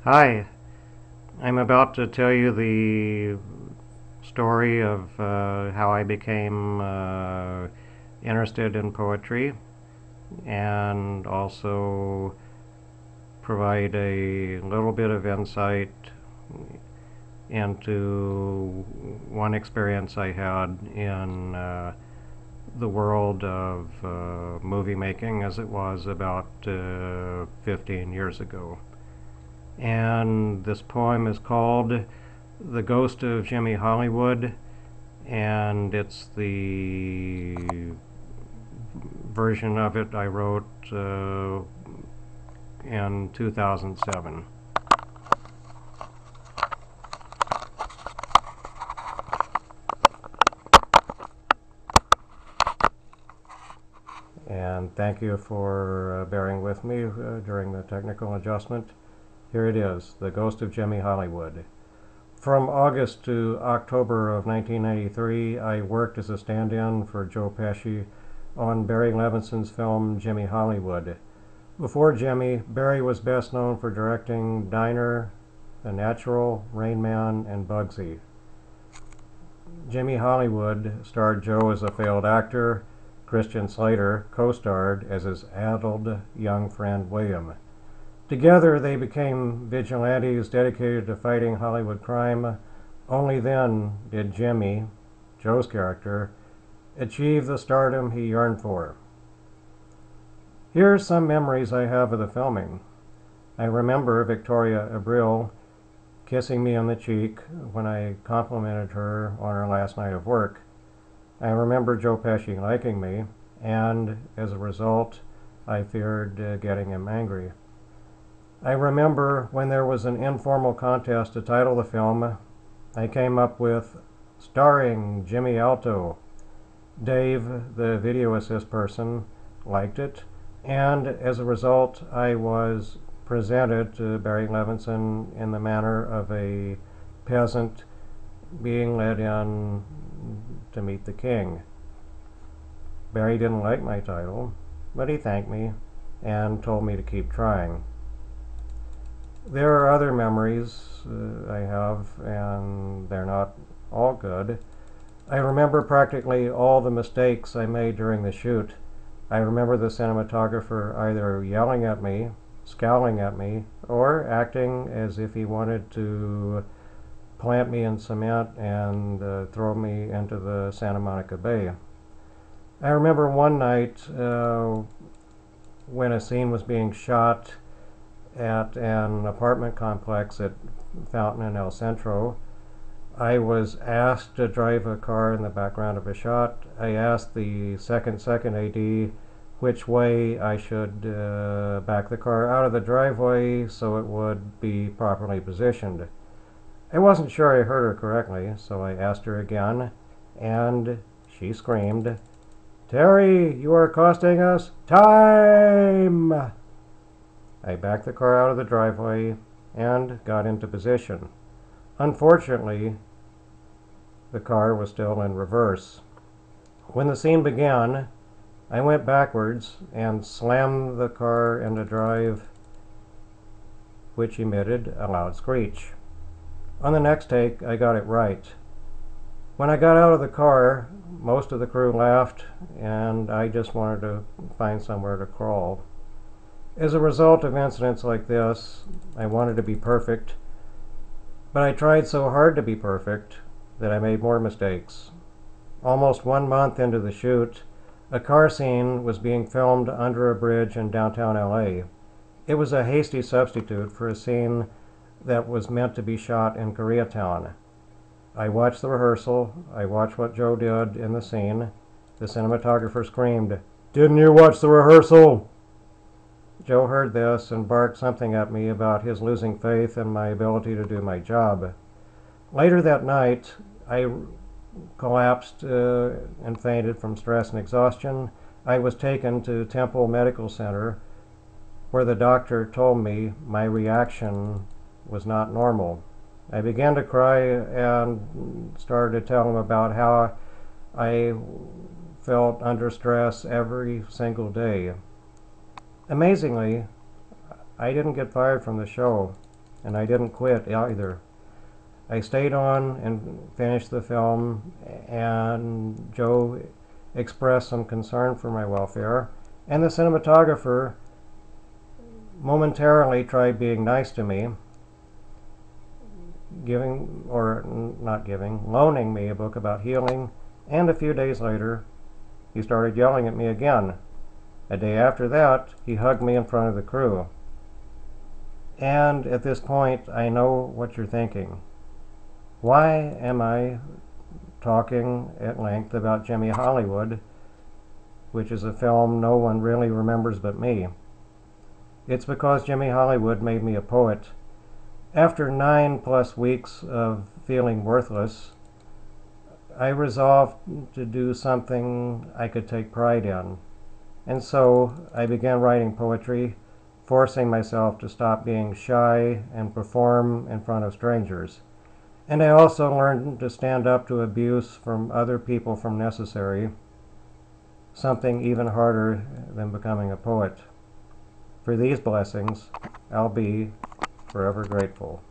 Hi, I'm about to tell you the story of how I became interested in poetry and also provide a little bit of insight into one experience I had in the world of movie making as it was about 15 years ago. And this poem is called The Ghost of Jimmy Hollywood, and it's the version of it I wrote in 2007. And thank you for bearing with me during the technical adjustment. Here it is, The Ghost of Jimmy Hollywood. From August to October of 1993, I worked as a stand-in for Joe Pesci on Barry Levinson's film Jimmy Hollywood. Before Jimmy, Barry was best known for directing Diner, The Natural, Rain Man, and Bugsy. Jimmy Hollywood starred Joe as a failed actor. Christian Slater co-starred as his addled young friend William. Together they became vigilantes dedicated to fighting Hollywood crime. Only then did Jimmy, Joe's character, achieve the stardom he yearned for. Here are some memories I have of the filming. I remember Victoria Abril kissing me on the cheek when I complimented her on her last night of work. I remember Joe Pesci liking me, and as a result, I feared getting him angry. I remember when there was an informal contest to title the film, I came up with starring Jimmy Alto. Dave, the video assist person, liked it, and as a result, I was presented to Barry Levinson in the manner of a peasant being led in to meet the king. Barry didn't like my title, but he thanked me and told me to keep trying. There are other memories I have, and they're not all good. I remember practically all the mistakes I made during the shoot. I remember the cinematographer either yelling at me, scowling at me, or acting as if he wanted to plant me in cement and throw me into the Santa Monica Bay. I remember one night when a scene was being shot at an apartment complex at Fountain in El Centro. I was asked to drive a car in the background of a shot. I asked the second AD which way I should back the car out of the driveway so it would be properly positioned. I wasn't sure I heard her correctly, so I asked her again, and she screamed, "Terry, you are costing us time!" I backed the car out of the driveway and got into position. Unfortunately, the car was still in reverse. When the scene began, I went backwards and slammed the car into drive, which emitted a loud screech. On the next take, I got it right. When I got out of the car, most of the crew laughed, and I just wanted to find somewhere to crawl. As a result of incidents like this, I wanted to be perfect, but I tried so hard to be perfect that I made more mistakes. Almost 1 month into the shoot, a car scene was being filmed under a bridge in downtown LA. It was a hasty substitute for a scene that was meant to be shot in Koreatown. I watched the rehearsal. I watched what Joe did in the scene. The cinematographer screamed, "Didn't you watch the rehearsal?" Joe heard this and barked something at me about his losing faith in my ability to do my job. Later that night, I collapsed and fainted from stress and exhaustion. I was taken to Temple Medical Center, where the doctor told me my reaction was not normal. I began to cry and started to tell him about how I felt under stress every single day. Amazingly, I didn't get fired from the show. and I didn't quit either. I stayed on and finished the film, and Joe expressed some concern for my welfare, and the cinematographer momentarily tried being nice to me, loaning me a book about healing, and a few days later, he started yelling at me again. A day after that, he hugged me in front of the crew. And at this point, I know what you're thinking. Why am I talking at length about Jimmy Hollywood, which is a film no one really remembers but me? It's because Jimmy Hollywood made me a poet. After 9+ weeks of feeling worthless, I resolved to do something I could take pride in. And so I began writing poetry, forcing myself to stop being shy and perform in front of strangers. And I also learned to stand up to abuse from other people from necessary, something even harder than becoming a poet. For these blessings, I'll be forever grateful.